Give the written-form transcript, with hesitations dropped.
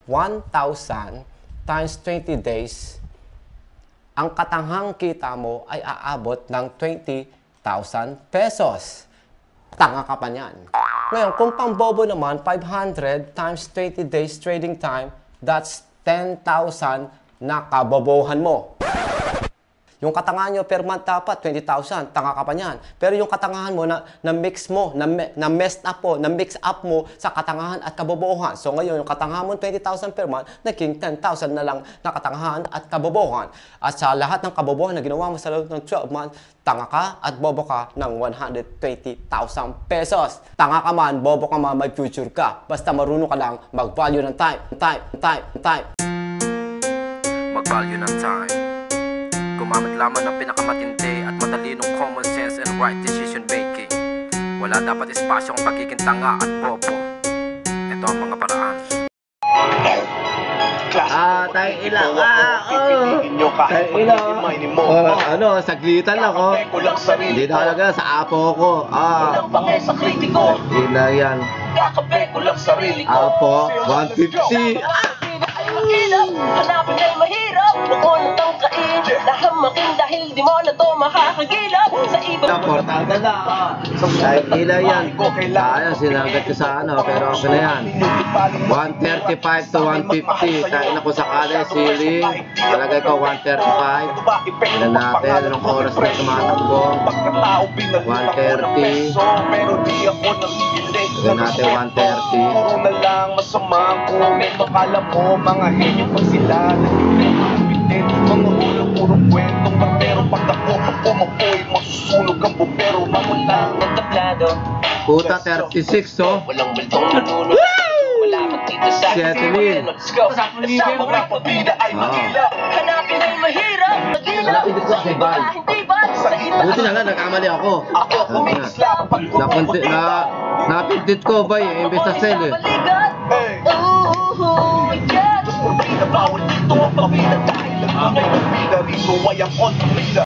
1,000 times 20 days, ang katanghang kita mo ay aabot ng 20,000 pesos. Tanga ka pa niyan. Ngayon, kung pambobo naman, 500 times 20 days trading time, that's 10,000 na kabobohan mo. Yung katangahan nyo per month dapat 20,000, tanga ka pa niyan. Pero yung katangahan mo na-mix mo, na-messed up mo, na-mix up mo sa katangahan at kabobohan. So ngayon, yung katangahan mo 20,000 per month, naging 10,000 na lang na katangahan at kabobohan. At sa lahat ng kabobohan na ginawa mo sa loob ng 12 months, tanga ka at bobo ka ng 120,000 pesos. Tanga ka man, bobo ka man, may future ka. Basta marunong ka lang mag-value ng time. Mag-value ng time. Gumamit lamang ng pinakamatindi at matalinong common sense and right decision making. Wala dapat espasyong pagiging tanga at bobo. Ito ang mga paraan. Tayong ilang. Ano, saglitan ako. Hindi na talaga sa apo ko. Hindi na yan. Apo, 150. Hanapin ay mahirap, huwag mo tangkain. Nahamakin dahil di mo na to makakagilap. Sa ibang Importante na. Tayong ilang yan. Tayo, sinagat ko sa ano, pero okay na yan. 135 to 150. Tayo na ko sakali, siling. Talagay ko 135. Ilan natin, anong oras na tumatakbo? 130. Ilan natin, 130. Puro na lang masama ang komento. Kala mo mga henyo pag sila nagpitin. Mga ulo puro kwentong barbero. Pag ako pumapoy masusunog ang bubero. Mamulang ng tablado. Puta, 36 oh. Walang multong manunod. Wala magtito sa 7,000. Let's go. Sa mga pabida ay magila. hanapin ay mahirap. Magilap, sa iba hindi ba? Sa iba Buti na lang, nagkamali ako. Ako kumikislap pag Napindit ko ba yung imbes na sell eh. Hey. Oh my God. Pabida bawal dito ang pabida. Dahil lang may pabida rito ay ang kontrabida.